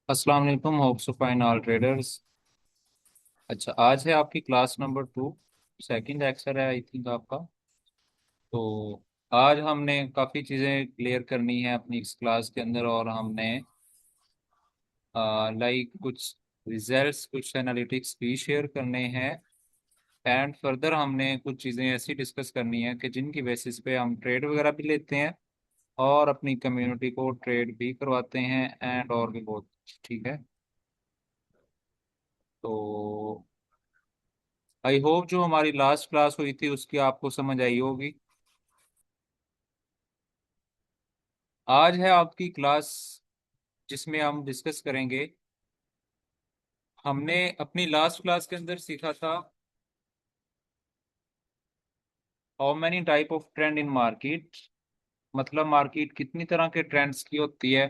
अस्सलाम वालेकुम। Hopes fine all traders. अच्छा, आज है आपकी क्लास नंबर 2, सेकंड लेक्चर है आई थिंक आपका। तो आज हमने काफ़ी चीज़ें क्लियर करनी है अपनी इस क्लास के अंदर, और हमने लाइक कुछ रिजल्ट्स, कुछ एनालिटिक्स भी शेयर करने हैं। एंड फर्दर हमने कुछ चीज़ें ऐसी डिस्कस करनी है कि जिनकी बेसिस पे हम ट्रेड वगैरह भी लेते हैं और अपनी कम्युनिटी को ट्रेड भी करवाते हैं, एंड और भी बहुत कुछ, ठीक है। तो आई होप जो हमारी लास्ट क्लास हुई थी उसकी आपको समझ आई होगी। आज है आपकी क्लास जिसमें हम डिस्कस करेंगे। हमने अपनी लास्ट क्लास के अंदर सीखा था how many type of trend in market, मतलब मार्केट कितनी तरह के ट्रेंड्स की होती है।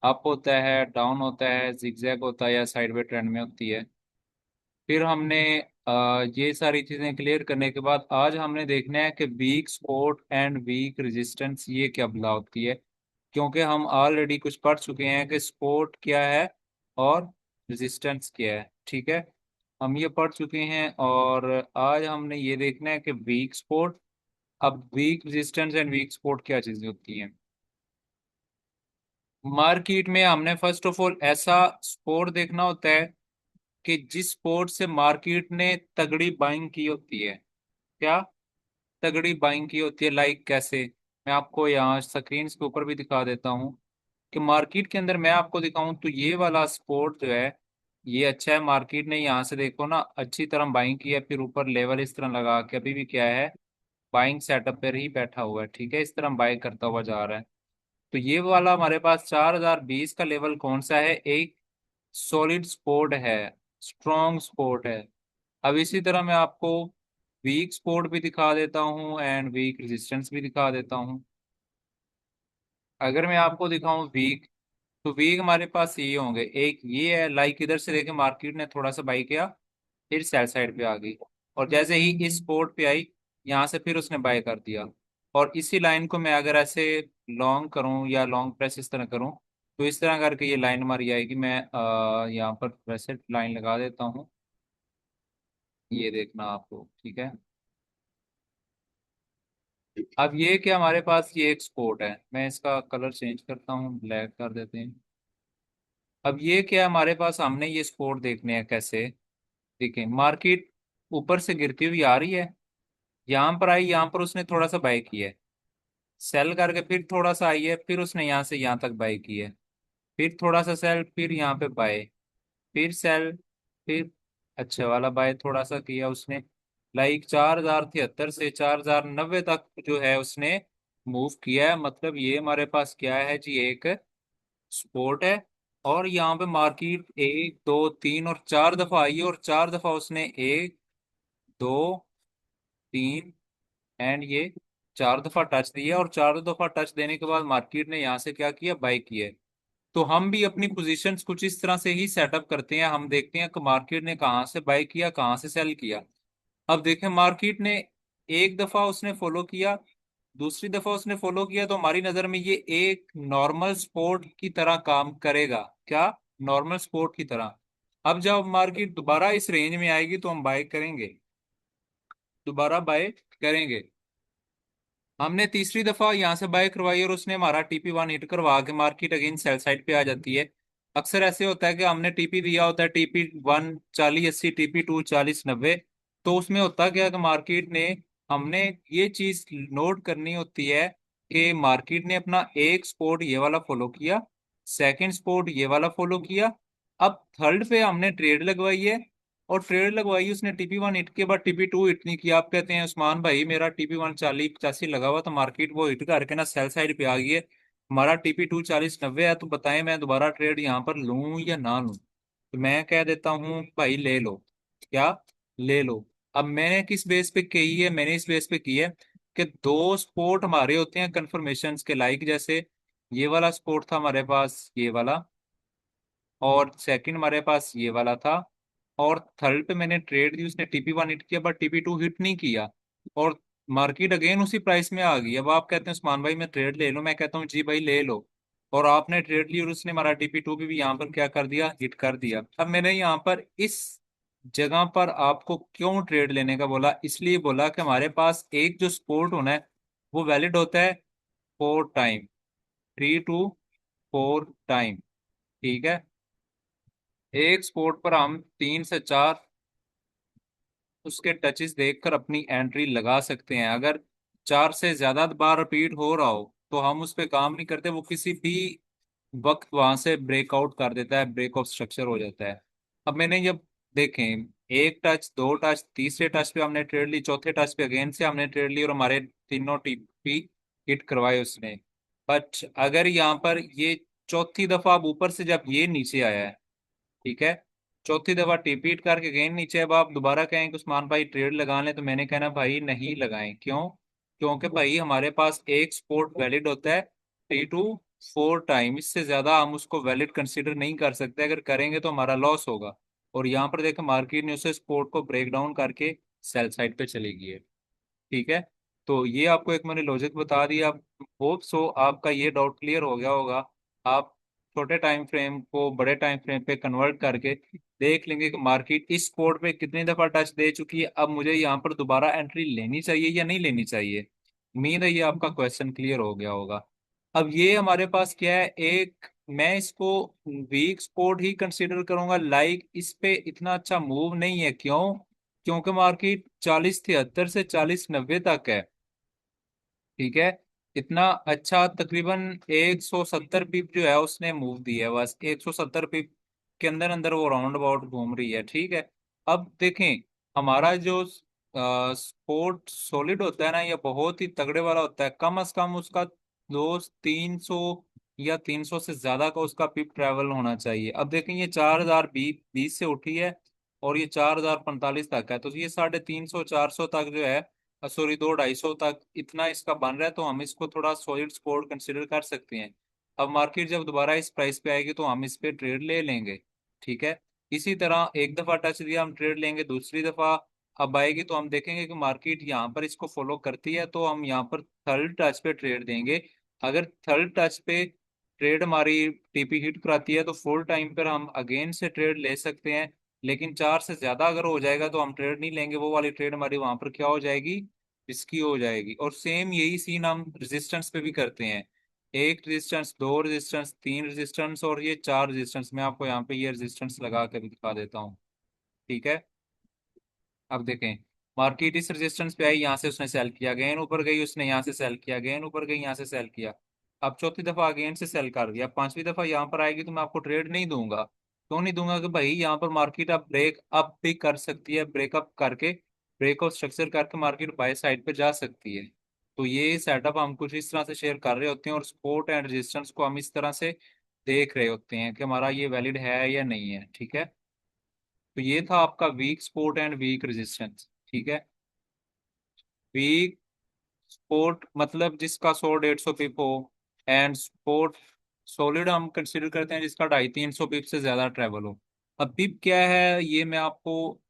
अप होता है, डाउन होता है, जिगजैग होता है, या साइडवे ट्रेंड में होती है। फिर हमने ये सारी चीजें क्लियर करने के बाद आज हमने देखना है कि weak support and week resistance ये क्या बला होती है। क्योंकि हम ऑलरेडी कुछ पढ़ चुके हैं कि सपोर्ट क्या है और रेजिस्टेंस क्या है, ठीक है। हम ये पढ़ चुके हैं, और आज हमने ये देखना है कि वीक सपोर्ट, अब weak resistance and weak support क्या चीजें होती हैं। मार्केट में हमने फर्स्ट ऑफ ऑल ऐसा सपोर्ट देखना होता है कि जिस स्पोर्ट से मार्केट ने तगड़ी बाइंग की होती है। क्या तगड़ी बाइंग की होती है? लाइक कैसे? मैं आपको यहाँ स्क्रीन के ऊपर भी दिखा देता हूँ कि मार्केट के अंदर मैं आपको दिखाऊं तो ये वाला स्पोर्ट जो है ये अच्छा है। मार्केट ने यहाँ से देखो ना अच्छी तरह बाइंग की है, फिर ऊपर लेवल इस तरह लगा के अभी भी क्या है, बाइंग सेटअप पर ही बैठा हुआ है, ठीक है। इस तरह बाइंग करता हुआ जा रहा है। तो ये वाला हमारे पास 4020 का लेवल कौन सा है? एक सॉलिड स्पोर्ट है, स्ट्रॉन्ग स्पोर्ट है। अब इसी तरह मैं आपको वीक स्पोर्ट भी दिखा देता हूँ एंड वीक रेजिस्टेंस भी दिखा देता हूँ। अगर मैं आपको दिखाऊं वीक, तो वीक हमारे पास ये होंगे। एक ये है, लाइक इधर से लेके मार्केट ने थोड़ा सा बाई किया, फिर सेल साइड पे आ गई, और जैसे ही इस स्पोर्ट पे आई यहाँ से फिर उसने बाय कर दिया। और इसी लाइन को मैं अगर ऐसे लॉन्ग करूं या लॉन्ग प्रेस इस तरह करूं, तो इस तरह करके ये लाइन हमारी आएगी। मैं यहाँ पर प्रेसेट लाइन लगा देता हूँ, ये देखना आपको, ठीक है। अब ये क्या हमारे पास ये एक स्पोर्ट है, मैं इसका कलर चेंज करता हूँ, ब्लैक कर देते हैं। अब ये क्या हमारे पास, हमने ये स्पोर्ट देखने हैं कैसे। देखिए मार्केट ऊपर से गिरती हुई आ रही है, यहाँ पर आई, यहाँ पर उसने थोड़ा सा बाय किया है, सेल करके फिर थोड़ा सा आई है, फिर उसने यहाँ से यहाँ तक बाय की है, फिर थोड़ा सा सेल, फिर यहाँ पे बाय, फिर सेल, फिर अच्छा वाला बाय थोड़ा सा किया उसने। लाइक 4073 से 4090 तक जो है उसने मूव किया है। मतलब ये हमारे पास क्या है जी, एक स्पोर्ट है। और यहाँ पे मार्केट एक दो तीन और चार दफा आई है, और चार दफा उसने एक दो तीन एंड ये चार दफा टच दिया, और चार दफा टच देने के बाद मार्केट ने यहाँ से क्या किया, बाय किया। तो हम भी अपनी पोजीशंस कुछ इस तरह से ही सेटअप करते हैं। हम देखते हैं कि मार्केट ने कहाँ से बाय किया, कहाँ से सेल किया। अब देखें मार्केट ने एक दफा उसने फॉलो किया, दूसरी दफा उसने फॉलो किया, तो हमारी नजर में ये एक नॉर्मल स्पोर्ट की तरह काम करेगा। क्या? नॉर्मल स्पोर्ट की तरह। अब जब मार्केट दोबारा इस रेंज में आएगी तो हम बाय करेंगे, दोबारा बाय करेंगे। हमने तीसरी दफा यहाँ से बाय करवाई और उसने हमारा टीपी 1 हिट करवा के मार्केट अगेन सेल साइड पे आ जाती है। अक्सर ऐसे होता है कि हमने टीपी दिया होता है, टीपी 1 40 80, टीपी 2 40 90। तो उसमें होता क्या कि मार्केट ने, हमने ये चीज नोट करनी होती है कि मार्केट ने अपना एक स्पोर्ट ये वाला फॉलो किया, सेकंड स्पोर्ट ये वाला फॉलो किया, अब थर्ड पे हमने ट्रेड लगवाई है। और ट्रेड लगवाई उसने टीपी 1 हिट के बाद टीपी 2 हिट नहीं किया। आप कहते हैं उस्मान भाई मेरा टीपी 1 40 85 लगा हुआ, तो मार्केट वो हिट करके ना सेल साइड पे आ गई है, हमारा टीपी 2 40 90 है, तो बताएं मैं दोबारा ट्रेड यहाँ पर लूं या ना लूं? तो मैं कह देता हूँ भाई ले लो। क्या? ले लो। अब मैंने किस बेस पे की है? मैंने इस बेस पे की है कि दो स्पोर्ट हमारे होते हैं कन्फर्मेशन के, लाइक जैसे ये वाला स्पोर्ट था हमारे पास, ये वाला, और सेकंड हमारे पास ये वाला था, और थर्ड पे मैंने ट्रेड दी, उसने टीपी 1 हिट किया बट टीपी 2 हिट नहीं किया, और मार्केट अगेन उसी प्राइस में आ गई। अब आप कहते हैं उस्मान भाई मैं ट्रेड ले लूं, मैं कहता हूँ जी भाई ले लो। और आपने ट्रेड ली और उसने हमारा TP2 भी यहाँ पर क्या कर दिया, हिट कर दिया। अब मैंने यहाँ पर इस जगह पर आपको क्यों ट्रेड लेने का बोला, इसलिए बोला कि हमारे पास एक जो सपोर्ट होना है वो वैलिड होता है 4 टाइम, 3 to 4 टाइम। ठीक है, एक स्पोर्ट पर हम 3 से 4 उसके टचेस देखकर अपनी एंट्री लगा सकते हैं। अगर 4 से ज्यादा बार रिपीट हो रहा हो तो हम उस पर काम नहीं करते, वो किसी भी वक्त वहां से ब्रेकआउट कर देता है, ब्रेक ऑफ स्ट्रक्चर हो जाता है। अब मैंने जब देखें, एक टच, दो टच, तीसरे टच पे हमने ट्रेड ली, चौथे टच पे अगेन से हमने ट्रेड ली और हमारे तीनों TP हिट करवाए उसने। बट अगर यहाँ पर ये चौथी दफा अब ऊपर से जब ये नीचे आया है, ठीक है, चौथी दफा टिपीट करके गेंद नीचे, अब आप दोबारा कहें कि उस्मान भाई ट्रेड लगा लें, तो मैंने कहना भाई नहीं लगाएं। क्यों? क्योंकि भाई हमारे पास एक स्पोर्ट वैलिड होता है 3 to 4 टाइम, इससे ज्यादा हम उसको वैलिड कंसीडर नहीं कर सकते। अगर करेंगे तो हमारा लॉस होगा। और यहाँ पर देखें मार्केट ने उसे स्पोर्ट को ब्रेक डाउन करके सेल साइड पे चली गई है। ठीक है, तो ये आपको एक मैंने लॉजिक बता दिया। होप सो आपका ये डाउट क्लियर हो गया होगा। आप छोटे टाइम फ्रेम को बड़े टाइम फ्रेम पे कन्वर्ट करके देख लेंगे कि मार्केट इस स्पोर्ट पे कितनी दफा टच दे चुकी है, अब मुझे यहाँ पर दोबारा एंट्री लेनी चाहिए या नहीं लेनी चाहिए। उम्मीद है ये आपका क्वेश्चन क्लियर हो गया होगा। अब ये हमारे पास क्या है, एक मैं इसको वीक स्पोर्ट ही कंसिडर करूंगा। लाइक इस पे इतना अच्छा मूव नहीं है। क्यों? क्योंकि मार्केट 4073 से 4090 तक है। ठीक है, इतना अच्छा तकरीबन 170 पिप जो है उसने मूव दिया है, बस 170 पिप के अंदर अंदर वो राउंड अबाउट घूम रही है। ठीक है, अब देखें हमारा जो स्पोर्ट सॉलिड होता है ना, ये बहुत ही तगड़े वाला होता है। कम से कम उसका 200-300 या 300 से ज्यादा का उसका पिप ट्रेवल होना चाहिए। अब देखें ये 4020 से उठी है और ये 4045 तक है, तो ये 350-400 तक जो है, सॉरी 200-250 तक इतना इसका बन रहा है, तो हम इसको थोड़ा सॉलिड स्पोर्ट कंसिडर कर सकते हैं। अब मार्केट जब दोबारा इस प्राइस पे आएगी तो हम इस पे ट्रेड ले लेंगे। ठीक है, इसी तरह एक दफा टच दिया हम ट्रेड लेंगे, दूसरी दफा अब आएगी तो हम देखेंगे कि मार्केट यहाँ पर इसको फॉलो करती है, तो हम यहाँ पर थर्ड टच पे ट्रेड देंगे। अगर थर्ड टच पे ट्रेड हमारी TP हिट कराती है तो फुल टाइम पर हम अगेन से ट्रेड ले सकते हैं। लेकिन 4 से ज्यादा अगर हो जाएगा तो हम ट्रेड नहीं लेंगे, वो वाली ट्रेड हमारी वहां पर क्या हो जाएगी, रिस्की हो जाएगी। और सेम यही सीन हम रेजिस्टेंस पे भी करते हैं। एक रेजिस्टेंस, दो रेजिस्टेंस, तीन रेजिस्टेंस और ये 4 रेजिस्टेंस। मैं आपको यहाँ पे ये रेजिस्टेंस लगा कर भी दिखा देता हूँ। ठीक है, अब देखें मार्केट इस रेजिस्टेंस पे आई, यहाँ से उसने सेल किया, अगेन ऊपर गई, उसने यहाँ से सेल किया, अगेन ऊपर गई, यहाँ से सेल किया। अब चौथी दफा अगेन से सेल कर दिया, पांचवी दफा यहाँ पर आएगी तो मैं आपको ट्रेड नहीं दूंगा। क्यों नहीं दूंगा? कि भाई यहाँ पर मार्केट अब ब्रेक अप भी कर सकती है, ब्रेकअप करके ब्रेक ऑफ स्ट्रक्चर करके मार्केट बाय साइड पे जा सकती है। तो ये सेटअप हम कुछ इस तरह से शेयर कर रहे होते हैं और सपोर्ट एंड रेजिस्टेंस को हम इस तरह से देख रहे होते हैं कि हमारा ये वैलिड है या नहीं है। ठीक है, तो ये था आपका week support and week resistance. ठीक है, वीक सपोर्ट मतलब जिसका 100-150 पिप हो, एंड सपोर्ट सॉलिड हम कंसिडर करते हैं जिसका 250-300 पिप से ज्यादा ट्रेवल हो। अब पिप क्या है ये मैं आपको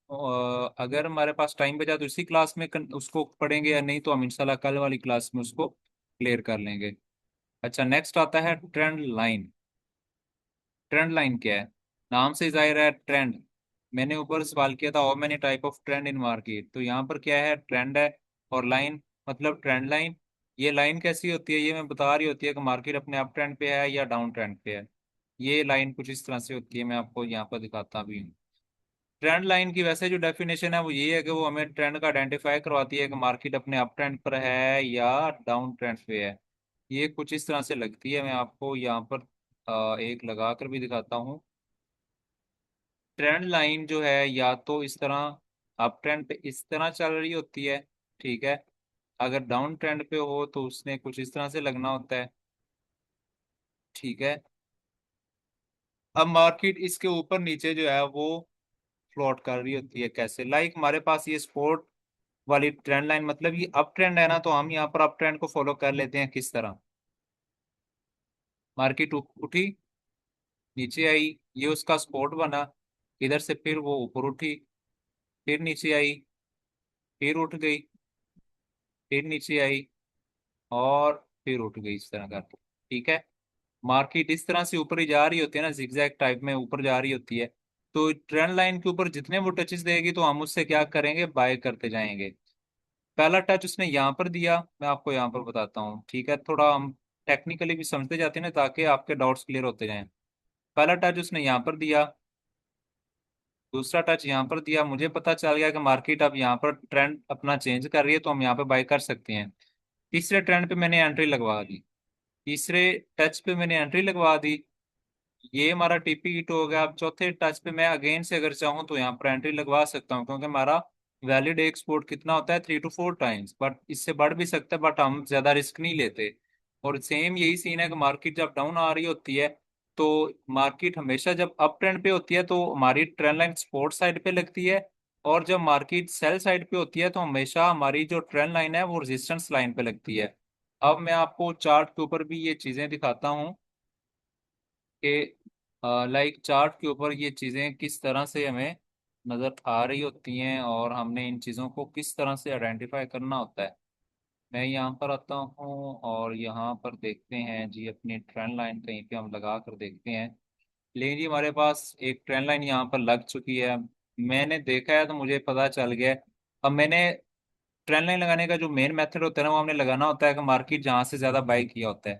अगर हमारे पास टाइम बचा तो इसी क्लास में उसको पढ़ेंगे, या नहीं तो हम इंशाल्लाह कल वाली क्लास में उसको क्लियर कर लेंगे। अच्छा, नेक्स्ट आता है ट्रेंड लाइन। ट्रेंड लाइन क्या है? नाम से जाहिर है ट्रेंड। मैंने ऊपर सवाल किया था how many type of trend in market, तो यहाँ पर क्या है, ट्रेंड है। और लाइन मतलब ट्रेंड लाइन। ये लाइन कैसी होती है, ये मैं बता रही होती है कि मार्केट अपने अप ट्रेंड पे है या डाउन ट्रेंड पे है। ये लाइन कुछ इस तरह से होती है, मैं आपको यहाँ पर दिखाता भी हूँ। ट्रेंड लाइन की वैसे जो डेफिनेशन है वो ये है कि वो हमें ट्रेंड का आइडेंटिफाई करवाती है कि मार्केट अपने अप ट्रेंड पर है या डाउन ट्रेंड पे है। ये कुछ इस तरह से लगती है, मैं आपको यहाँ पर एक लगा कर भी दिखाता हूँ। ट्रेंड लाइन जो है या तो इस तरह अप ट्रेंड पे इस तरह चल रही होती है। ठीक है, अगर डाउन ट्रेंड पे हो तो उसने कुछ इस तरह से लगना होता है। ठीक है, अब मार्केट इसके ऊपर नीचे जो है वो फ्लोट कर रही होती है। कैसे? लाइक हमारे पास ये स्पोर्ट वाली ट्रेंड लाइन, मतलब ये अप ट्रेंड है ना, तो हम यहाँ पर अप ट्रेंड को फॉलो कर लेते हैं। किस तरह? मार्केट उठी, नीचे आई, ये उसका सपोर्ट बना, इधर से फिर वो ऊपर उठी, फिर नीचे आई, फिर उठ गई, फिर नीचे आई और फिर उठ गई, इस तरह करके। ठीक है, मार्केट इस तरह से ऊपर ही जा रही होती है ना, जिगजैग टाइप में ऊपर जा रही होती है, तो ट्रेंड लाइन के ऊपर जितने वो टचेस देगी तो हम उससे क्या करेंगे, बाय करते जाएंगे। पहला टच उसने यहाँ पर दिया, मैं आपको यहाँ पर बताता हूँ, ठीक है, थोड़ा हम टेक्निकली भी समझते जाते हैं ना ताकि आपके डाउट्स क्लियर होते जाएं। पहला टच उसने यहाँ पर दिया, दूसरा टच यहाँ पर दिया, मुझे पता चल गया कि मार्केट अब यहाँ पर ट्रेंड अपना चेंज कर रही है तो हम यहाँ पे बाय कर सकते हैं। तीसरे ट्रेंड पे मैंने एंट्री लगवा दी, तीसरे टच पे मैंने एंट्री लगवा दी, ये हमारा टीपी हिट हो गया। अब चौथे टच पे मैं अगेन से अगर चाहूँ तो यहाँ पर एंट्री लगवा सकता हूँ, क्योंकि हमारा वैलिड एक्सपोर्ट कितना होता है, 3 to 4 टाइम्स, बट इससे बढ़ भी सकता है, बट हम ज्यादा रिस्क नहीं लेते। और सेम यही सीन है कि मार्केट जब डाउन आ रही होती है तो मार्केट हमेशा जब अप ट्रेंड पे होती है तो हमारी ट्रेंड लाइन सपोर्ट साइड पे लगती है, और जब मार्केट सेल साइड पे होती है तो हमेशा हमारी जो ट्रेंड लाइन है वो रेजिस्टेंस लाइन पे लगती है। अब मैं आपको चार्ट के ऊपर भी ये चीजें दिखाता हूँ कि लाइक चार्ट के ऊपर ये चीज़ें किस तरह से हमें नज़र आ रही होती हैं और हमने इन चीज़ों को किस तरह से आइडेंटिफाई करना होता है। मैं यहाँ पर आता हूँ और यहाँ पर देखते हैं जी, अपनी ट्रेंड लाइन कहीं पे हम लगा कर देखते हैं। लेकिन जी हमारे पास एक ट्रेंड लाइन यहाँ पर लग चुकी है, मैंने देखा है तो मुझे पता चल गया है। अब मैंने ट्रेंड लाइन लगाने का जो मेन मेथड होता है ना, वो हमने लगाना होता है कि मार्केट जहाँ से ज़्यादा बाई किया होता है।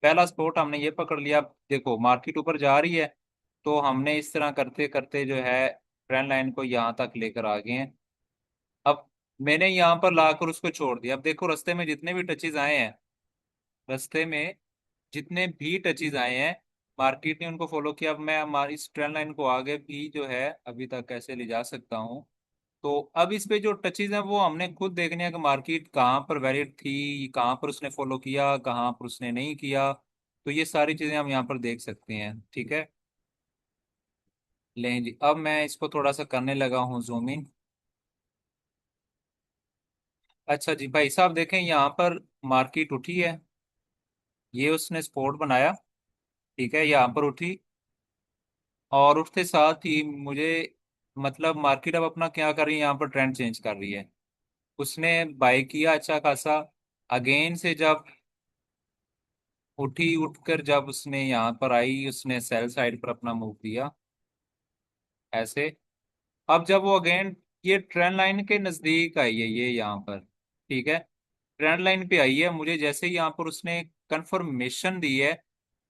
पहला स्पॉट हमने ये पकड़ लिया, देखो मार्केट ऊपर जा रही है, तो हमने इस तरह करते करते जो है ट्रेंड लाइन को यहाँ तक लेकर आ गए हैं। अब मैंने यहाँ पर लाकर उसको छोड़ दिया। अब देखो रास्ते में जितने भी टचेज आए हैं, रास्ते में जितने भी टचेज आए हैं, मार्केट ने उनको फॉलो किया। अब मैं हमारी इस ट्रेंड लाइन को आगे भी जो है अभी तक कैसे ले जा सकता हूँ। तो अब इस पे जो टचेज हैं वो हमने खुद देखने हैं कि मार्केट कहाँ पर वैलिड थी, कहाँ पर उसने फॉलो किया, कहाँ पर उसने नहीं किया। तो ये सारी चीजें हम यहाँ पर देख सकते हैं, ठीक है। लें जी, अब मैं इसको थोड़ा सा करने लगा हूँ जूम इन। अच्छा जी भाई साहब, देखें यहाँ पर मार्केट उठी है, ये उसने सपोर्ट बनाया, ठीक है, यहाँ पर उठी, और उठते साथ ही मुझे मतलब मार्केट अब अपना क्या कर रही है, यहाँ पर ट्रेंड चेंज कर रही है। उसने बाय किया अच्छा खासा, अगेन से जब उठी, उठकर जब उसने यहाँ पर आई, उसने सेल साइड पर अपना मूव दिया ऐसे। अब जब वो अगेन ये ट्रेंड लाइन के नजदीक आई है, ये यहाँ पर, ठीक है, ट्रेंड लाइन पे आई है, मुझे जैसे ही यहाँ पर उसने कंफर्मेशन दी है,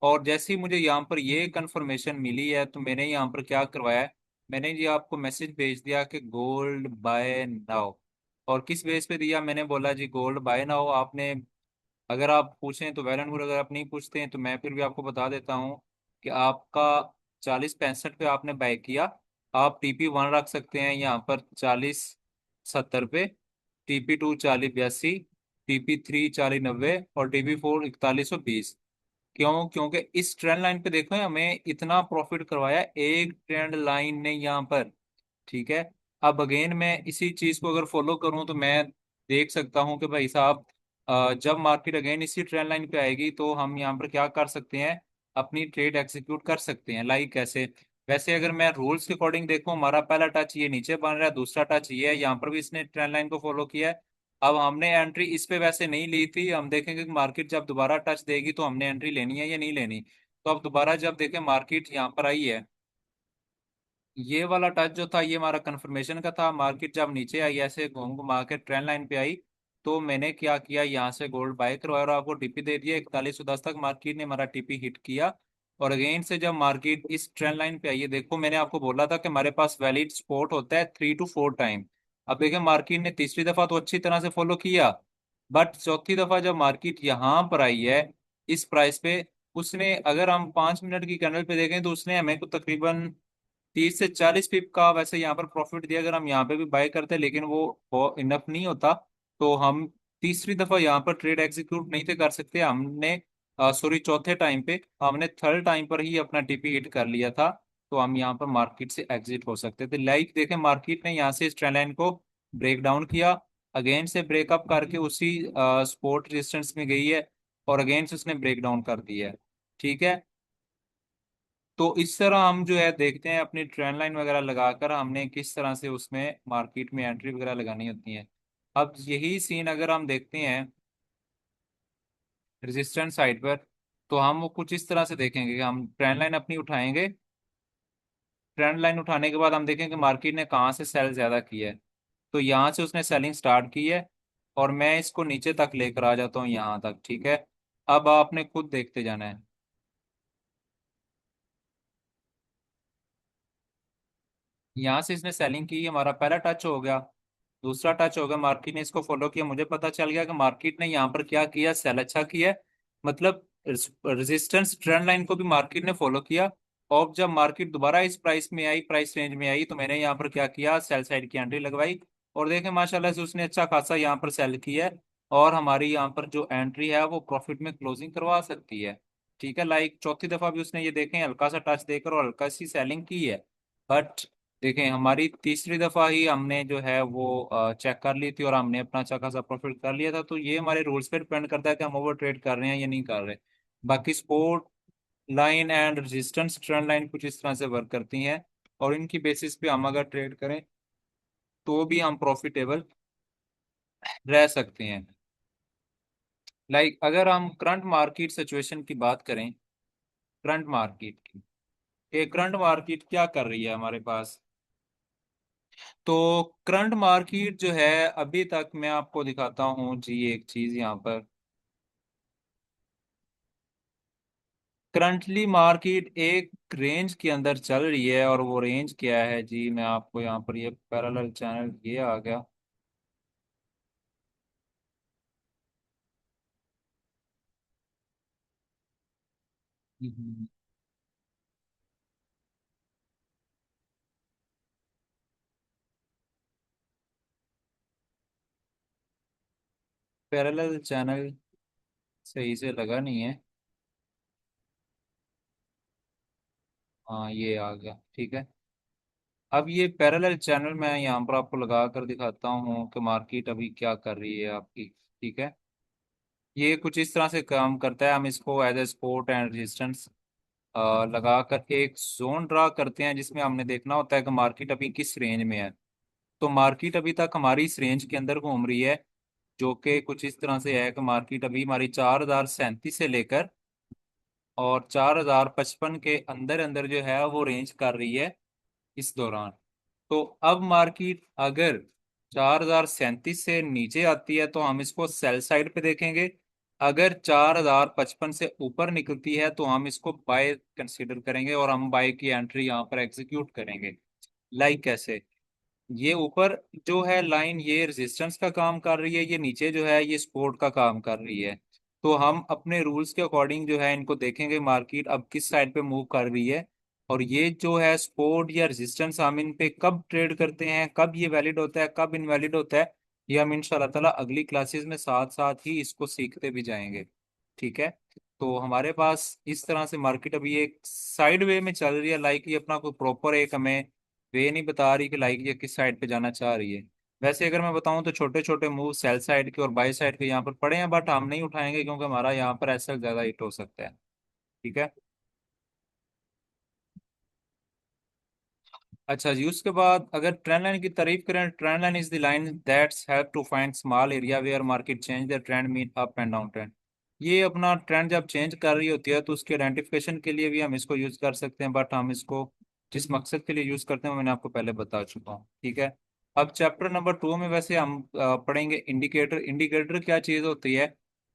और जैसे ही मुझे यहाँ पर ये कंफर्मेशन मिली है तो मैंने यहाँ पर क्या करवाया है, मैंने जी आपको मैसेज भेज दिया कि गोल्ड बाय नाउ। और किस बेस पे दिया, मैंने बोला जी गोल्ड बाय नाउ। आपने अगर आप पूछें तो वेल एंड गुड, अगर आप नहीं पूछते हैं तो मैं फिर भी आपको बता देता हूँ कि आपका 40.65 पे आपने बाय किया, आप TP1 रख सकते हैं यहाँ पर 40.70 पे, TP2 40.82, TP3 40.90 और TP4 4120। क्यों? क्योंकि इस ट्रेंड लाइन पे देखो हमें इतना प्रॉफिट करवाया एक ट्रेंड लाइन ने यहाँ पर, ठीक है। अब अगेन मैं इसी चीज को अगर फॉलो करूं तो मैं देख सकता हूं कि भाई साहब जब मार्केट अगेन इसी ट्रेंड लाइन पे आएगी तो हम यहाँ पर क्या कर सकते हैं, अपनी ट्रेड एग्जीक्यूट कर सकते हैं। लाइक कैसे? वैसे अगर मैं रूल्स के अकॉर्डिंग देखूं, हमारा पहला टच ये नीचे बन रहा है, दूसरा टच ये है, यहाँ पर भी इसने ट्रेंड लाइन को फॉलो किया है। अब हमने एंट्री इस पे वैसे नहीं ली थी, हम देखेंगे कि मार्केट जब दोबारा टच देगी तो हमने एंट्री लेनी है या नहीं लेनी। तो अब दोबारा जब देखें मार्केट यहाँ पर आई है, ये वाला टच जो था ये हमारा कंफर्मेशन का था, मार्केट जब नीचे आई ऐसे घूम घुमा के ट्रेंड लाइन पे आई, तो मैंने क्या किया, यहाँ से गोल्ड बाय करवाया और आपको टीपी दे दिया। 4110 तक मार्केट ने हमारा टीपी हिट किया, और अगेन से जब मार्केट इस ट्रेंड लाइन पे आई है, देखो मैंने आपको बोला था कि हमारे पास वैलिड सपोर्ट होता है 3 to 4 टाइम। अब देखिए मार्केट ने तीसरी दफा तो अच्छी तरह से फॉलो किया, बट चौथी दफा जब मार्केट यहाँ पर आई है इस प्राइस पे, उसने अगर हम 5 मिनट की कैंडल पे देखें तो उसने हमें को तकरीबन 30 से 40 पिप का वैसे यहाँ पर प्रॉफिट दिया अगर हम यहाँ पे भी बाय करते, लेकिन वो इनफ नहीं होता। तो हम तीसरी दफा यहाँ पर ट्रेड एग्जीक्यूट नहीं थे कर सकते, हमने सॉरी चौथे टाइम पे, हमने थर्ड टाइम पर ही अपना टीपी हिट कर लिया था, तो हम यहाँ पर मार्केट से एग्जिट हो सकते थे। लाइक देखें मार्केट ने यहाँ से इस ट्रेंड लाइन को ब्रेक डाउन किया, अगेन से ब्रेकअप करके उसी सपोर्ट रेजिस्टेंस में गई है, और अगेन से उसने ब्रेक डाउन कर दिया है, ठीक है। तो इस तरह हम जो है देखते हैं अपनी ट्रेंड लाइन वगैरह लगाकर हमने किस तरह से उसमें मार्केट में एंट्री वगैरह लगानी होती है। अब यही सीन अगर हम देखते हैं रेजिस्टेंस साइड पर, तो हम वो कुछ इस तरह से देखेंगे कि हम ट्रेंड लाइन अपनी उठाएंगे। ट्रेंड लाइन उठाने के बाद हम देखेंगे मार्केट ने कहाँ से सेल ज्यादा की है। तो यहाँ से उसने सेलिंग स्टार्ट की है, और मैं इसको नीचे तक लेकर आ जाता हूँ यहाँ तक, ठीक है। अब आपने खुद देखते जाना है। यहाँ से इसने सेलिंग की, हमारा पहला टच हो गया। दूसरा टच हो गया, मार्केट ने इसको फॉलो किया, मुझे पता चल गया कि मार्केट ने यहाँ पर क्या किया, सेल अच्छा किया है। मतलब रेजिस्टेंस ट्रेंड लाइन को भी मार्केट ने फॉलो किया। और जब मार्केट दोबारा इस प्राइस में आई, प्राइस रेंज में आई, तो मैंने यहाँ पर क्या किया, सेल साइड की एंट्री लगवाई। और देखें माशाल्लाह से उसने अच्छा खासा यहाँ पर सेल किया है। और हमारी यहाँ पर जो एंट्री है वो प्रॉफिट में क्लोजिंग करवा सकती है। ठीक है, लाइक चौथी दफा भी उसने ये देखें हल्का सा टच देकर और हल्का सी सेलिंग की है। बट देखें हमारी तीसरी दफा ही हमने जो है वो चेक कर ली थी, और हमने अपना अच्छा खासा प्रॉफिट कर लिया था। तो ये हमारे रूल्स पे डिपेंड करता है कि हम ओवर ट्रेड कर रहे हैं या नहीं कर रहे। बाकी support line and resistance trend line कुछ इस तरह से वर्क करती हैं, और इनकी बेसिस पे हम अगर ट्रेड करें तो भी हम प्रॉफिटेबल रह सकते हैं। लाइक अगर हम करंट मार्केट सिचुएशन की बात करें, करंट मार्केट की, ये करंट मार्केट क्या कर रही है हमारे पास। तो करंट मार्केट जो है, अभी तक मैं आपको दिखाता हूँ जी एक चीज यहाँ पर। करंटली मार्केट एक रेंज के अंदर चल रही है, और वो रेंज क्या है जी, मैं आपको यहाँ पर ये पैरेलल चैनल ये आ गया। पैरेलल चैनल सही से लगा नहीं है। हाँ ये आ गया, ठीक है। अब ये पैरेलल चैनल मैं यहाँ पर आपको लगा कर दिखाता हूँ कि मार्केट अभी क्या कर रही है आपकी। ठीक है, ये कुछ इस तरह से काम करता है। हम इसको as a support and resistance लगा कर एक जोन ड्रा करते हैं, जिसमें हमने देखना होता है कि मार्केट अभी किस रेंज में है। तो मार्केट अभी तक हमारी इस रेंज के अंदर घूम रही है, जो कि कुछ इस तरह से है कि मार्केट अभी हमारी 4037 से लेकर और 4055 के अंदर अंदर जो है वो रेंज कर रही है इस दौरान। तो अब मार्केट अगर 4037 से नीचे आती है तो हम इसको सेल साइड पे देखेंगे। अगर 4055 से ऊपर निकलती है तो हम इसको बाय कंसीडर करेंगे, और हम बाय की एंट्री यहाँ पर एग्जीक्यूट करेंगे। लाइक कैसे, ये ऊपर जो है लाइन ये रेजिस्टेंस का काम कर रही है, ये नीचे जो है ये सपोर्ट का काम कर रही है। तो हम अपने रूल्स के अकॉर्डिंग जो है इनको देखेंगे, मार्केट अब किस साइड पे मूव कर रही है। और ये जो है सपोर्ट या रेजिस्टेंस, हम इन पे कब ट्रेड करते हैं, कब ये वैलिड होता है, कब इनवैलिड होता है, ये हम इंशाल्लाह ताला अगली क्लासेस में साथ साथ ही इसको सीखते भी जाएंगे। ठीक है, तो हमारे पास इस तरह से मार्केट अभी एक साइड वे में चल रही है। लाइक ये अपना कोई प्रॉपर एक हमें वे नहीं बता रही कि लाइक ये किस साइड पे जाना चाह रही है। वैसे अगर मैं बताऊं तो छोटे छोटे मूव सेल साइड के और बाई साइड के यहाँ पर पड़े हैं, बट हम नहीं उठाएंगे क्योंकि हमारा यहाँ पर ऐसा ज्यादा हिट हो सकता है। ठीक है। अच्छा जी, उसके बाद अगर ट्रेंड लाइन की तारीफ करें, trend line is the line that's help to find small area where market change the trend mean up and down trend. ये अपना ट्रेंड जब चेंज कर रही होती है तो उसके आइडेंटिफिकेशन के लिए भी हम इसको यूज कर सकते हैं, बट हम इसको जिस मकसद के लिए यूज करते हैं वो मैंने आपको पहले बता चुका हूँ। ठीक है, अब चैप्टर नंबर 2 में वैसे हम पढ़ेंगे इंडिकेटर। इंडिकेटर क्या चीज होती है।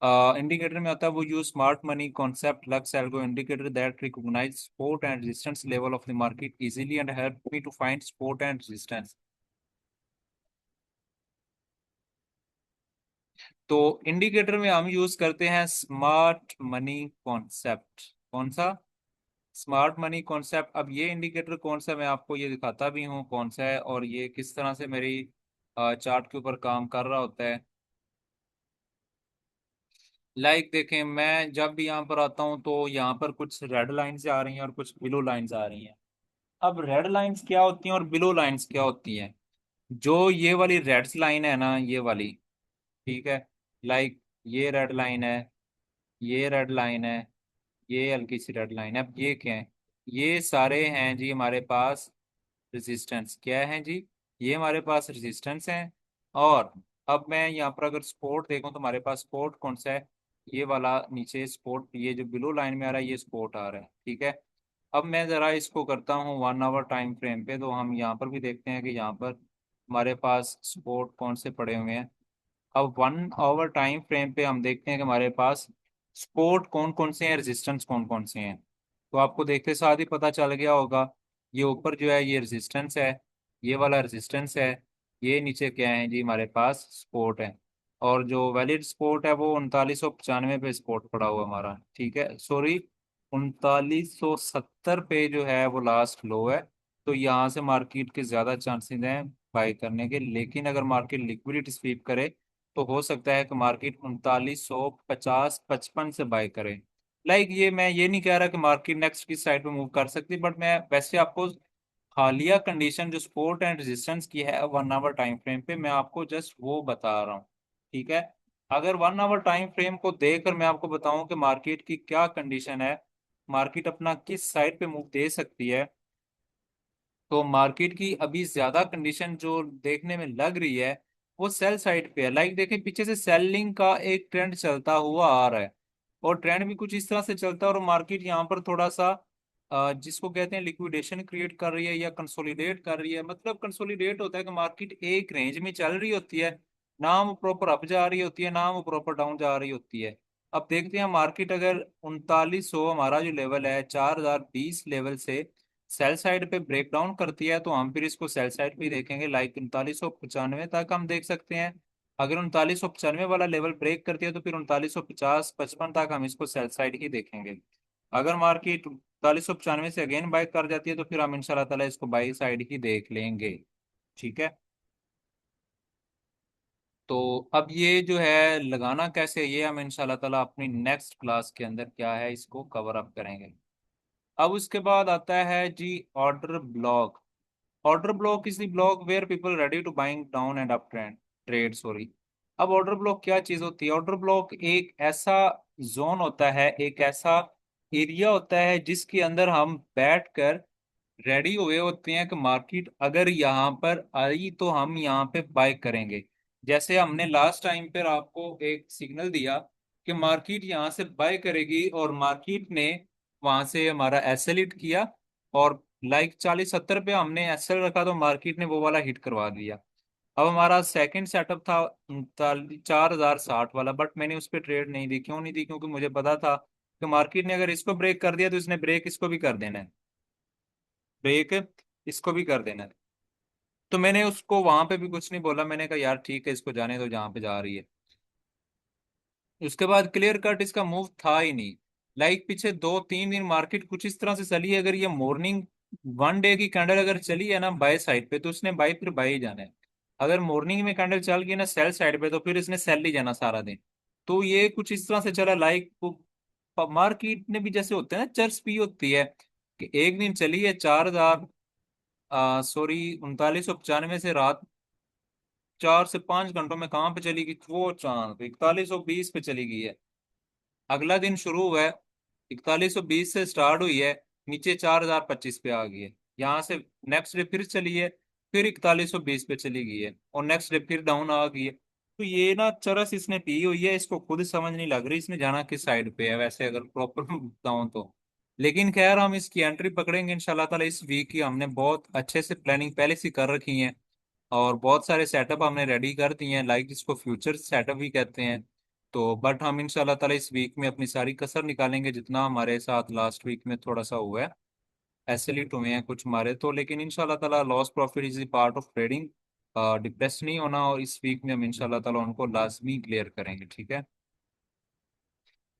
इंडिकेटर में आता है वो use smart money concept lux algo indicator that recognize support and resistance level of the market easily and help me to find support and resistance. तो इंडिकेटर में हम यूज करते हैं स्मार्ट मनी कॉन्सेप्ट। कौन सा, स्मार्ट मनी कॉन्सेप्ट। अब ये indicator कौन सा, मैं आपको ये दिखाता भी हूँ कौन सा है, और ये किस तरह से मेरी चार्ट के ऊपर काम कर रहा होता है। लाइक देखें, मैं जब भी यहाँ पर आता हूँ तो यहाँ पर कुछ रेड लाइन्स आ रही हैं और कुछ ब्लू लाइन्स आ रही हैं। अब रेड लाइन्स क्या होती हैं और ब्लू लाइन्स क्या होती हैं। जो ये वाली रेड लाइन है ना, ये वाली, ठीक है, लाइक ये रेड लाइन है, ये रेड लाइन है, ये हल्की सी रेड लाइन है। अब ये क्या है, ये सारे हैं जी हमारे पास रेजिस्टेंस। क्या है जी, ये हमारे पास रेजिस्टेंस है। और अब मैं यहाँ पर अगर सपोर्ट देखूं तो हमारे पास सपोर्ट कौन सा है, ये वाला नीचे सपोर्ट, ये जो बिलो लाइन में आ रहा है ये सपोर्ट आ रहा है, ठीक है। अब मैं ज़रा इसको करता हूँ 1 आवर टाइम फ्रेम पे, तो हम यहाँ पर भी देखते हैं कि यहाँ पर हमारे पास सपोर्ट कौन से पड़े हुए हैं। अब 1 आवर टाइम फ्रेम पे हम देखते हैं कि हमारे पास सपोर्ट कौन कौन से हैं, रेजिस्टेंस कौन कौन से हैं। तो आपको देखते साथ ही पता चल गया होगा, ये ऊपर जो है ये रेजिस्टेंस है, ये वाला रेजिस्टेंस है, ये नीचे क्या है जी, हमारे पास सपोर्ट है। और जो वैलिड सपोर्ट है वो 3995 पे सपोर्ट पड़ा हुआ हमारा, ठीक है, सॉरी 3970 पे जो है वो लास्ट लो है। तो यहाँ से मार्केट के ज्यादा चांसेस हैं बाई करने के, लेकिन अगर मार्केट लिक्विडिटी स्वीप करे तो हो सकता है कि मार्केट 3950-55 से बाई करे। ये मैं ये नहीं कह रहा कि मार्केट नेक्स्ट की साइड पे मूव कर सकती, बट मैं वैसे आपको हालिया कंडीशन जो सपोर्ट एंड रेजिस्टेंस की है 1 आवर टाइम फ्रेम पे, मैं आपको जस्ट वो बता रहा हूँ, ठीक है। अगर 1 आवर टाइम फ्रेम को देखकर मैं आपको बताऊं कि मार्केट की क्या कंडीशन है, मार्केट अपना किस साइड पे मूव दे सकती है, तो मार्केट की अभी ज्यादा कंडीशन जो देखने में लग रही है वो सेल साइड पे है। देखें पीछे से सेलिंग का एक ट्रेंड चलता हुआ आ रहा है, और ट्रेंड भी कुछ इस तरह से चलता है, और मार्केट यहाँ पर थोड़ा सा जिसको कहते हैं लिक्विडेशन क्रिएट कर रही है या कंसोलिडेट कर रही है। मतलब कंसोलिडेट होता है कि मार्केट एक रेंज में चल रही होती है, ना वो प्रॉपर अप जा रही होती है ना वो प्रॉपर डाउन जा रही होती है। अब देखते हैं मार्केट अगर 3900 हमारा जो लेवल है 4020 लेवल से सेल साइड पे ब्रेक डाउन करती है, तो हम फिर इसको सेल साइड पे ही देखेंगे, 3995 तक हम देख सकते हैं। अगर 3995 वाला लेवल ब्रेक करती है तो फिर 3950-55 तक हम इसको सेल साइड ही देखेंगे। अगर मार्केट 3995 से अगेन बाई कर जाती है तो फिर हम इंशाल्लाह ताला इसको बाई साइड ही देख लेंगे, ठीक है। तो अब ये जो है लगाना कैसे है, ये हम इंशाल्लाह ताला अपनी नेक्स्ट क्लास के अंदर क्या है इसको कवर अप करेंगे। अब उसके बाद आता है जी order block. Order block is the block where people ready to buying down and up trend trade, sorry. अब ऑर्डर ब्लॉक क्या चीज होती है? ऑर्डर ब्लॉक एक ऐसा जोन होता है, एक ऐसा एरिया होता है जिसके अंदर हम बैठकर रेडी हुए होते हैं कि मार्केट अगर यहाँ पर आई तो हम यहाँ पे बाय करेंगे। जैसे हमने लास्ट टाइम पर आपको एक सिग्नल दिया कि मार्केट यहाँ से बाय करेगी, और मार्केट ने वहां से हमारा एसएल हिट किया, और 40-70 पे हमने एसएल रखा तो मार्केट ने वो वाला हिट करवा दिया। अब हमारा सेकंड सेटअप था 4060 वाला, बट मैंने उस पर ट्रेड नहीं दी। क्यों नहीं दी? क्योंकि मुझे पता था कि मार्केट ने अगर इसको ब्रेक कर दिया तो इसने ब्रेक इसको भी कर देना है, ब्रेक इसको भी कर देना है। तो मैंने उसको वहां पे भी कुछ नहीं बोला, मैंने कहा यार ठीक है इसको जाने दो जहां पे जा रही है। उसके बाद क्लियर कट इसका मूव था ही नहीं। पीछे 2-3 दिन मार्केट कुछ इस तरह से चली है, अगर ये मॉर्निंग 1 डे की कैंडल अगर चली है ना बाय साइड पे तो उसने बाय फिर बाय ही जाना है। अगर मॉर्निंग में कैंडल चल गई ना सेल साइड पे तो फिर इसने सेल ही जाना सारा दिन। तो ये कुछ इस तरह से चला, मार्केट ने भी जैसे होते हैं ना चर्च पी होती है, कि एक दिन चली है 4000, सॉरी 3995 से रात 4 से 5 घंटों में कहाँ पे चली गई वो चांद 4120 पे चली गई है। अगला दिन शुरू हुआ है 4120 से स्टार्ट हुई है, नीचे 4025 पे आ गई है। यहाँ से नेक्स्ट डे फिर चली है, फिर 4120 पे चली गई है, और नेक्स्ट डे फिर डाउन आ गई है। तो ये ना चरस इसने पी हुई है, इसको खुद समझ नहीं लग रही इसने जाना किस साइड पे है वैसे अगर प्रॉपर बताऊं तो। लेकिन खैर हम इसकी एंट्री पकड़ेंगे इंशाल्लाह ताला इस वीक की, हमने बहुत अच्छे से प्लानिंग पहले से कर रखी है, और बहुत सारे सेटअप हमने रेडी कर दिए हैं, जिसको फ्यूचर सेटअप भी कहते हैं। तो बट हम इंशाल्लाह ताला इस वीक में अपनी सारी कसर निकालेंगे, जितना हमारे साथ लास्ट वीक में थोड़ा सा हुआ है, एसएलइट हुए हैं कुछ हमारे तो, लेकिन इंशाल्लाह ताला loss profit is part of trading. Depress नहीं होना, और इस वीक में हम इंशाल्लाह ताला उनको लाजमी क्लियर करेंगे, ठीक है।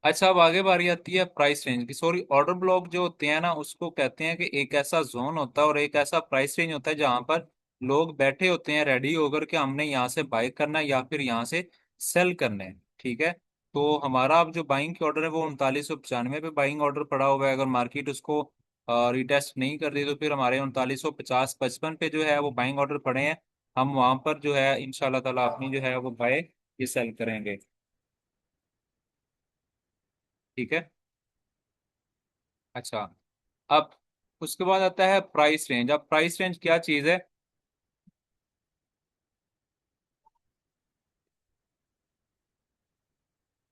अच्छा, अब आगे बारी आती है प्राइस रेंज की। सॉरी, ऑर्डर ब्लॉक जो होते हैं ना उसको कहते हैं कि एक ऐसा जोन होता है और एक ऐसा प्राइस रेंज होता है जहां पर लोग बैठे होते हैं रेडी होकर के हमने यहाँ से बाय करना है या फिर यहाँ से सेल करना है, ठीक है। तो हमारा अब जो बाइंग की ऑर्डर है वो 3995 पे बाइंग ऑर्डर पड़ा हुआ है। अगर मार्केट उसको रिटेस्ट नहीं कर रही तो फिर हमारे 3950-55 पे जो है वो बाइंग ऑर्डर पड़े हैं। हम वहां पर जो है इंशाल्लाह ताला अपनी जो है वो बाय ये सेल करेंगे, ठीक है। अच्छा, अब उसके बाद आता है प्राइस रेंज। अब प्राइस रेंज क्या चीज है?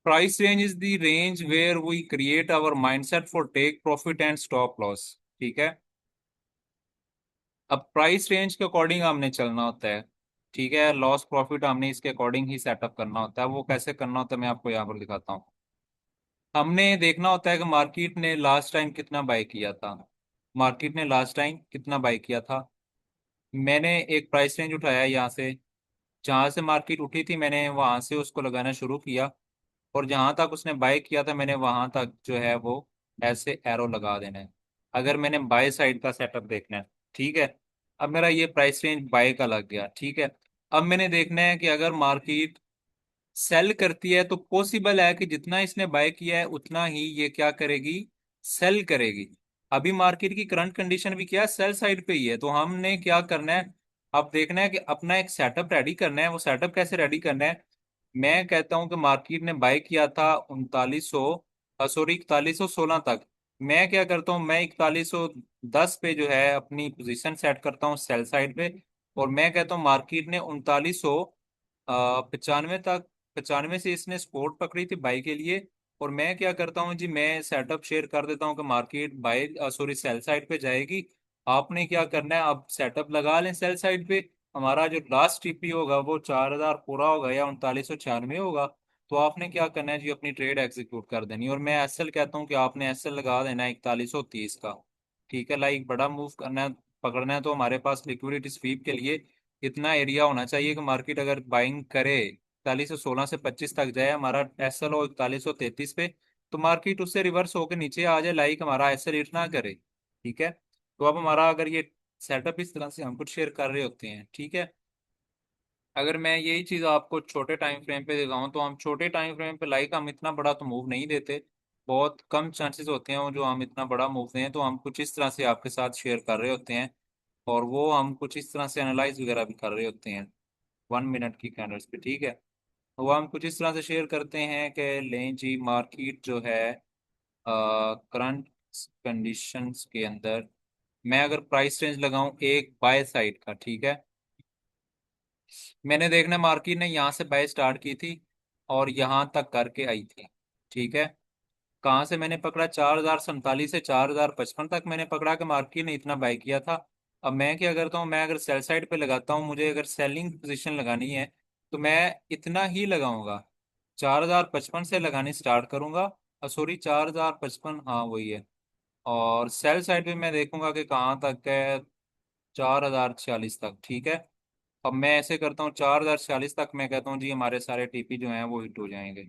Price range is the range where we create our mindset for take profit and stop loss. ठीक है। अब प्राइस रेंज के अकॉर्डिंग हमने चलना होता है। ठीक है, लॉस प्रॉफिट हमने इसके अकॉर्डिंग ही सेटअप करना होता है। वो कैसे करना होता है मैं आपको यहाँ पर दिखाता हूँ। हमने देखना होता है कि मार्केट ने लास्ट टाइम कितना बाय किया था। मार्केट ने लास्ट टाइम कितना बाय किया था। मैंने एक प्राइस रेंज उठाया यहाँ से। जहाँ से मार्केट उठी थी मैंने वहां से उसको लगाना शुरू किया। और जहां तक उसने बाय किया था मैंने वहां तक जो है वो ऐसे एरो लगा देना है। अगर मैंने बाय साइड का सेटअप देखना है। ठीक है। अब मेरा ये प्राइस रेंज बाय का लग गया। ठीक है। अब मैंने देखना है कि अगर मार्केट सेल करती है तो पॉसिबल है कि जितना इसने बाय किया है उतना ही ये क्या करेगी, सेल करेगी। अभी मार्केट की करंट कंडीशन भी क्या है, सेल साइड पे ही है। तो हमने क्या करना है, अब देखना है कि अपना एक सेटअप रेडी करना है। वो सेटअप कैसे रेडी करना है। मैं कहता हूं कि मार्केट ने बाय किया था 3900, सॉरी 4116 तक। मैं क्या करता हूं, मैं 4110 पे जो है अपनी पोजीशन सेट करता हूं सेल साइड पे। और मैं कहता हूं मार्केट ने 3995 तक, 95 से इसने सपोर्ट पकड़ी थी बाई के लिए। और मैं क्या करता हूँ जी, मैं सेटअप शेयर कर देता हूँ कि market by sorry sell side पे जाएगी। आपने क्या करना है, आप सेटअप लगा लें सेल साइड पे। हमारा जो लास्ट टीपी होगा वो 4000 पूरा होगा या 3996 होगा। तो आपने क्या करना है जी, अपनी ट्रेड एग्जीक्यूट कर देनी है। और मैं एसएल कहता हूँ कि आपने एसएल लगा देना है 4130 का। ठीक है, लाइक बड़ा मूव करना है, पकड़ना है तो हमारे पास लिक्विडिटी स्वीप के लिए इतना एरिया होना चाहिए कि मार्केट अगर बाइंग करे 4116 से 25 तक जाए, हमारा एसएल हो 4133 पे, तो मार्केट उससे रिवर्स होकर नीचे आ जाए, लाइक हमारा एसएल हिट ना करे। ठीक है। तो अब हमारा अगर ये सेटअप इस तरह से हम कुछ शेयर कर रहे होते हैं। ठीक है। अगर मैं यही चीज आपको छोटे टाइम फ्रेम पे दिखाऊं तो हम छोटे टाइम फ्रेम पे लाइक हम इतना बड़ा तो मूव नहीं देते। बहुत कम चांसेस होते हैं वो जो हम इतना बड़ा मूव दें। तो हम कुछ इस तरह से आपके साथ शेयर कर रहे होते हैं। और वो हम कुछ इस तरह से एनालाइज वगैरह भी कर रहे होते हैं 1 मिनट की कैंडल्स पे। ठीक है। वो हम कुछ इस तरह से शेयर करते हैं कि लें जी, मार्केट जो है करंट कंडीशंस के अंदर मैं अगर प्राइस रेंज लगाऊं एक बाय साइड का। ठीक है। मैंने देखना मार्केट ने यहाँ से बाय स्टार्ट की थी और यहाँ तक करके आई थी। ठीक है। कहाँ से मैंने पकड़ा, 4047 से 4055 तक मैंने पकड़ा कि मार्केट ने इतना बाय किया था। अब मैं क्या करता हूँ, मैं अगर सेल साइड पे लगाता हूँ, मुझे अगर सेलिंग पोजीशन लगानी है तो मैं इतना ही लगाऊंगा। 4055 से लगानी स्टार्ट करूंगा। सॉरी 4055, हाँ वही है। और सेल साइड पे मैं देखूंगा कि कहाँ तक है, 4046 तक। ठीक है। अब मैं ऐसे करता हूँ 4046 तक मैं कहता हूँ जी हमारे सारे टीपी जो हैं वो हिट हो जाएंगे।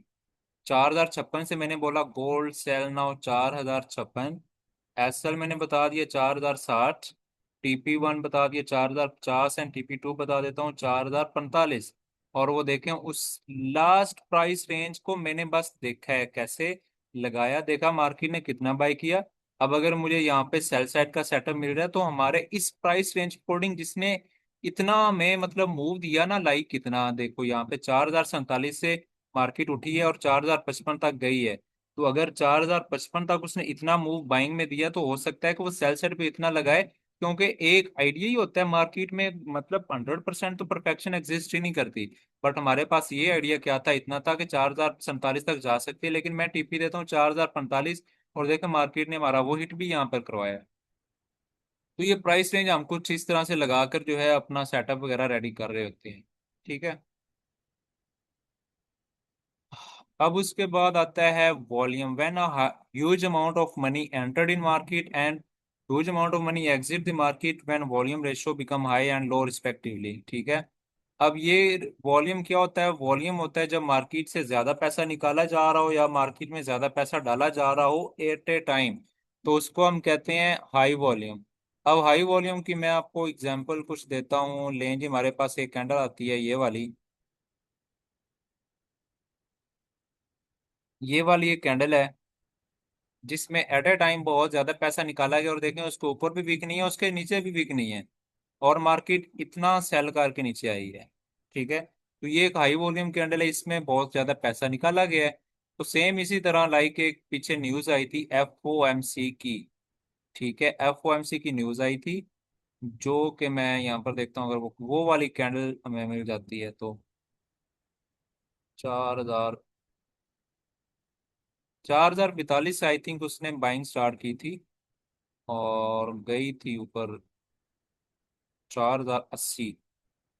4056 से मैंने बोला गोल्ड सेल नाउ 4056। एसएल मैंने बता दिया 4060। टीपी 1 बता दिया 4050 एंड टीपी 2 बता देता हूँ 4045। और वो देखें उस लास्ट प्राइस रेंज को मैंने बस देखा है कैसे लगाया, देखा मार्केट ने कितना बाय किया। अब अगर मुझे यहाँ पे सेल साइड का सेटअप मिल रहा है तो हमारे इस प्राइस रेंज अकॉर्डिंग जिसने इतना में मतलब मूव दिया ना, लाइक कितना देखो यहाँ पे 4047 से मार्केट उठी है और 4055 तक गई है। तो अगर 4055 तक उसने इतना मूव बाइंग में दिया तो हो सकता है कि वो सेल साइड पे इतना लगाए। क्योंकि एक आइडिया ही होता है मार्केट में, मतलब 100% तो परफेक्शन एग्जिस्ट ही नहीं करती। बट हमारे पास ये आइडिया क्या था, इतना था कि 4047 तक जा सकती है, लेकिन मैं टीपी देता हूँ 4045। और देखो मार्केट ने हमारा वो हिट भी यहाँ पर करवाया। तो ये प्राइस रेंज हम कुछ इस तरह से लगाकर जो है अपना सेटअप वगैरह रेडी कर रहे होते हैं। ठीक है। अब उसके बाद आता है volume. When a huge amount of money entered in market and huge amount of money exit the market when volume ratio become high and low respectively. ठीक है। अब ये वॉल्यूम क्या होता है, वॉल्यूम होता है जब मार्केट से ज्यादा पैसा निकाला जा रहा हो या मार्केट में ज्यादा पैसा डाला जा रहा हो एट ए टाइम, तो उसको हम कहते हैं हाई वॉल्यूम। अब हाई वॉल्यूम की मैं आपको एग्जांपल कुछ देता हूँ। लें जी, हमारे पास एक कैंडल आती है ये वाली एक कैंडल है जिसमें एट ए टाइम बहुत ज्यादा पैसा निकाला गया। और देखें उसके ऊपर भी वीक नहीं है, उसके नीचे भी वीक नहीं है। और मार्केट इतना सेल करके नीचे आई है। ठीक है। तो ये एक हाई वॉल्यूम कैंडल है, इसमें बहुत ज्यादा पैसा निकाला गया है। तो सेम इसी तरह लाइक एक पीछे न्यूज आई थी एफओएमसी की। ठीक है, एफओएमसी की न्यूज आई थी, जो कि मैं यहाँ पर देखता हूँ अगर वो वाली कैंडल हमें मिल जाती है तो 4000 4042 से आई थिंक उसने बाइंग स्टार्ट की थी, और गई थी ऊपर 4080।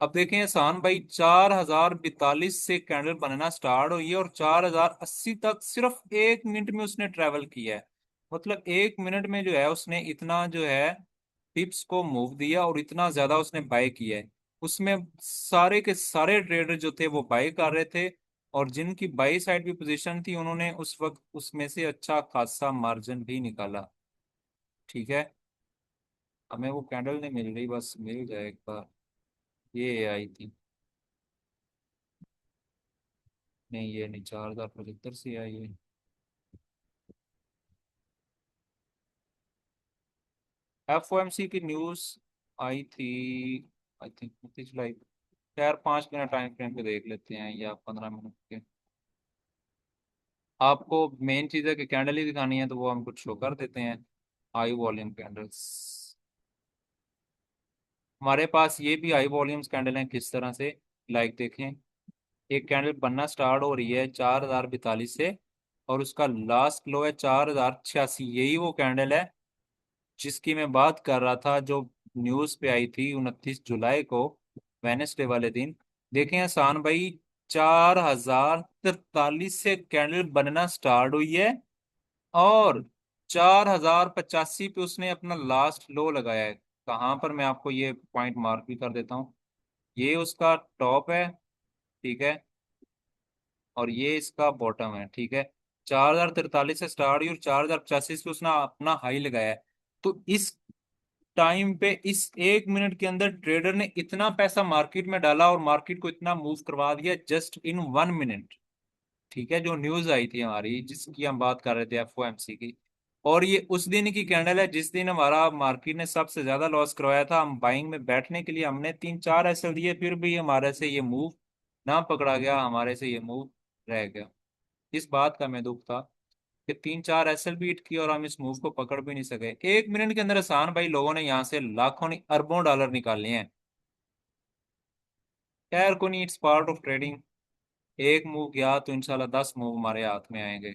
अब देखें एहसान भाई, 4042 से कैंडल बनना स्टार्ट हुई है और 4080 तक सिर्फ 1 मिनट में उसने ट्रेवल किया है। मतलब 1 मिनट में जो है उसने इतना जो है पिप्स को मूव दिया और इतना ज्यादा उसने बाय किया है। उसमें सारे के सारे ट्रेडर जो थे वो बाय कर रहे थे, और जिनकी बाई साइड भी पोजीशन थी उन्होंने उस वक्त उसमें से अच्छा खासा मार्जिन भी निकाला। ठीक है। हमें वो कैंडल नहीं मिल रही, बस मिल जाए एक बार। ये आई थी, नहीं ये नहीं, 4075 से आई है। एफओएमसी की न्यूज आई थी आई थिंक 29 जुलाई। यार 5 मिनट टाइम फ्रेम पे देख लेते हैं, या 15 मिनट के। आपको मेन चीज है कि कैंडल ही दिखानी है, तो वो हम कुछ शो कर देते हैं। हाई वॉल्यूम कैंडल्स, हमारे पास ये भी हाई वॉल्यूम्स कैंडल हैं। किस तरह से, लाइक देखें, एक कैंडल बनना स्टार्ट हो रही है 4042 से, और उसका लास्ट लो है 4086। यही वो कैंडल है जिसकी मैं बात कर रहा था, जो न्यूज पे आई थी 29 जुलाई को, वेनेसडे वाले दिन। देखें एहसान भाई, 4043 से कैंडल बनना स्टार्ट हुई है, और 4085 पे उसने अपना लास्ट लो लगाया है। कहाँ पर, मैं आपको ये पॉइंट मार्क भी कर देता हूँ। ये उसका टॉप है, ठीक है, और ये इसका बॉटम है, ठीक है। 4043 से स्टार्ट हुई और 4085 पे उसने अपना हाई लगाया है। तो इस टाइम पे, इस 1 मिनट के अंदर ट्रेडर ने इतना पैसा मार्केट में डाला और मार्केट को इतना मूव करवा दिया जस्ट इन 1 मिनट। ठीक है, जो न्यूज आई थी हमारी जिसकी हम बात कर रहे थे, एफओएमसी की। और ये उस दिन की कैंडल है जिस दिन हमारा मार्केट ने सबसे ज्यादा लॉस करवाया था। हम बाइंग में बैठने के लिए हमने 3 4 एसएल दिए, फिर भी हमारे से ये मूव ना पकड़ा गया, हमारे से ये मूव रह गया। इस बात का मैं दुख था कि 3 4 एसएल बीट की और हम इस मूव को पकड़ भी नहीं सके। 1 मिनट के अंदर आसान भाई लोगों ने यहाँ से लाखों नहीं अरबों डॉलर निकाले हैं। खैर को नहीं, इट्स पार्ट ऑफ ट्रेडिंग। एक मूव गया तो इंशाल्लाह 10 मूव हमारे हाथ में आएंगे।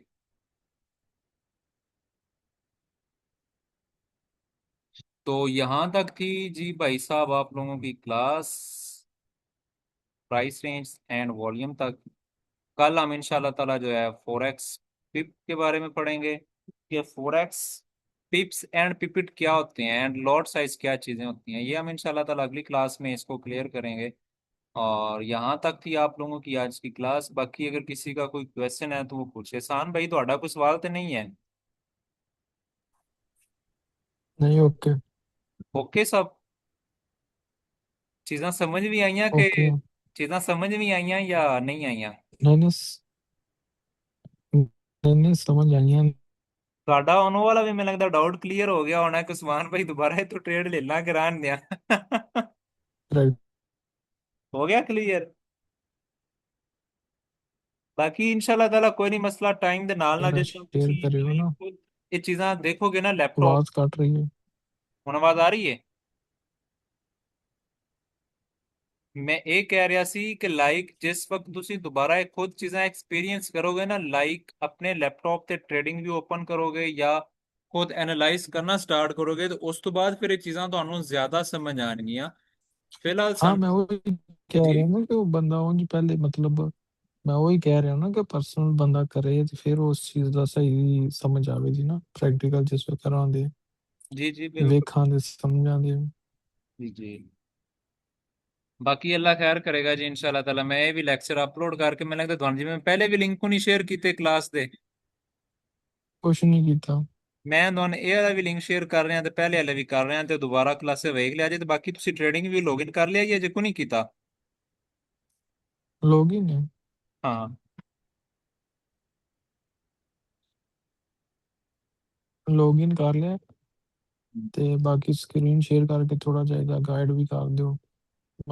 तो यहाँ तक थी जी भाई साहब आप लोगों की class, price range and volume तक। कल हम इंशाल्लाह ताला जो है फोरेक्स पिप के बारे में पढ़ेंगे कि फोरेक्स पिप्स एंड पिपिट क्या होते हैं, एंड लॉट साइज क्या चीजें होती हैं। ये हम इंशाल्लाह ताला अगली क्लास में इसको क्लियर करेंगे। और यहाँ तक थी आप लोगों की आज की क्लास। बाकी अगर किसी का कोई क्वेश्चन है तो वो पूछे। एहसान भाई, ਤੁਹਾਡਾ कोई सवाल तो नहीं है? नहीं। ओके। ओके सब चीज़ां समझ भी आईयां कि ओके। चीज़ां समझ भी आईयां या नहीं आईयां? नहीं नहीं नहीं नहीं, समझ आई हैं। ਤੁਹਾਡਾ ਉਹਨੂੰ ਵਾਲਾ ਵੀ ਮੈਨੂੰ ਲੱਗਦਾ ਡਾਊਟ ਕਲੀਅਰ ਹੋ ਗਿਆ ਹੋਣਾ ਕਿ ਉਸਮਾਨ ਭਾਈ दोबारा ही तो ट्रेड ले ला करान दिया। राइट। हो गया क्लियर। बाकी इंशाल्लाह ताला कोई नहीं मसला, टाइम दे नाल ना मेरा जिस शेयर करियो ना। खुद ये चीज़ां देखोगे ना लैपटॉप। आवाज काट रही है। ਹੁਣ आवाज आ रही है? मैं ਇਹ कह रहा सी कि ਲਾਈਕ ਜਿਸ ਵਕਤ ਤੁਸੀਂ ਦੁਬਾਰਾ ਇਹ ਖੁਦ ਚੀਜ਼ਾਂ ਐਕਸਪੀਰੀਅੰਸ ਕਰੋਗੇ ਨਾ, ਲਾਈਕ ਆਪਣੇ ਲੈਪਟਾਪ ਤੇ ਟ੍ਰੇਡਿੰਗ ਵੀ ਓਪਨ ਕਰੋਗੇ ਜਾਂ ਖੁਦ ਐਨਾਲਾਈਜ਼ ਕਰਨਾ ਸਟਾਰਟ ਕਰੋਗੇ, तो ਉਸ ਤੋਂ ਬਾਅਦ ਫਿਰ ਇਹ ਚੀਜ਼ਾਂ ਤੁਹਾਨੂੰ ਜ਼ਿਆਦਾ ਸਮਝ ਆਣਗੀਆਂ। फिलहाल हाँ, मैं समझ। वही कह जी रहा हूँ ना कि वो बंदा उन पहले मतलब मैं वही कह रहा हूँ ना कि पर्सनल बंदा करे तो फिर उस चीज का सही समझ आवेगी ना, प्रैक्टिकल जिस पे करांदे जी जी बिल्कुल। वेखां दे समझांदे। जी जी। बाकी अल्लाह खैर करेगा जी इंशाल्लाह ताला। मैं ये भी लेक्चर अपलोड करके, मैंने लगता ਤੁਹਾਨੂੰ ਜਿਵੇਂ ਪਹਿਲੇ ਵੀ ਲਿੰਕ ਨਹੀਂ ਸ਼ੇਅਰ ਕੀਤੇ ਕਲਾਸ ਦੇ, कुछ नहीं कीता। ਮੈਂ ਤੁਹਾਨੂੰ ਇਹ ਵਾਲਾ ਵੀ ਲਿੰਕ ਸ਼ੇਅਰ ਕਰ ਰਿਹਾ ਤੇ ਪਹਿਲੇ ਵਾਲੇ ਵੀ ਕਰ ਰਿਹਾ, ਤੇ ਦੁਬਾਰਾ ਕਲਾਸੇ ਵੇਖ ਲਿਆ ਜੇ। ਤੇ ਬਾਕੀ ਤੁਸੀਂ ਟ੍ਰੇਡਿੰਗ ਵੀ ਲੌਗਇਨ ਕਰ ਲਿਆ ਜੇ ਕੋ ਨਹੀਂ ਕੀਤਾ? लोग ही ने हाँ। लॉग इन कर लिया। ते बाकी स्क्रीन शेयर करके थोड़ा ਜਿਹਾ गाइड भी कर ਦਿਓ,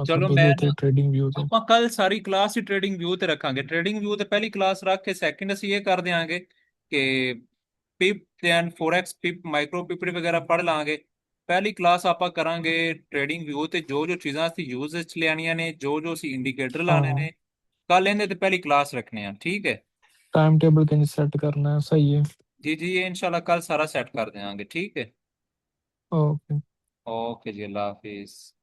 चलो मतलब मैं ਇਹਦੇ ना, ਤੇ ਟ੍ਰੇਡਿੰਗ व्यू ਤੇ। ਆਪਾਂ ਕੱਲ ਸਾਰੀ ਕਲਾਸ ਹੀ ਟ੍ਰੇਡਿੰਗ ਵਿਊ ਤੇ ਰੱਖਾਂਗੇ। ਟ੍ਰੇਡਿੰਗ ਵਿਊ ਤੇ ਪਹਿਲੀ ਕਲਾਸ ਰੱਖ ਕੇ ਸੈਕਿੰਡ ਅਸੀਂ ਇਹ ਕਰ ਦਿਆਂਗੇ ਕਿ ਪਿਪ ਤੇ ਐਂਡ ਫੋਰੈਕਸ ਪਿਪ ਮਾਈਕਰੋ ਪਿਪਰੀ ਵਗੈਰਾ ਪੜ੍ਹ ਲਾਂਗੇ। ਪਹਿਲੀ ਕਲਾਸ ਆਪਾਂ ਕਰਾਂਗੇ ਟ੍ਰੇਡਿੰਗ ਵਿਊ ਤੇ, ਜੋ ਜੋ ਚੀਜ਼ਾਂ ਅਸੀਂ ਯੂਜ਼ ਵਿੱਚ ਲਿਆਣੀਆਂ ਨੇ, ਜੋ ਜੋ ਅਸੀਂ ਇੰਡੀਕੇਟਰ ਲਾਣੇ हाँ ਨੇ। ਕੱਲ ਇਹਦੇ ਤੇ ਪਹਿਲੀ ਕਲਾਸ ਰੱਖਣੇ ਆ, ਠੀਕ ਹੈ। टाइम टेबल कहीं सेट करना है, सही है। जी जी, ये इंशाल्लाह कल सारा सेट कर देंगे, ठीक है। ओके। ओके जी, अल्लाह हाफिज।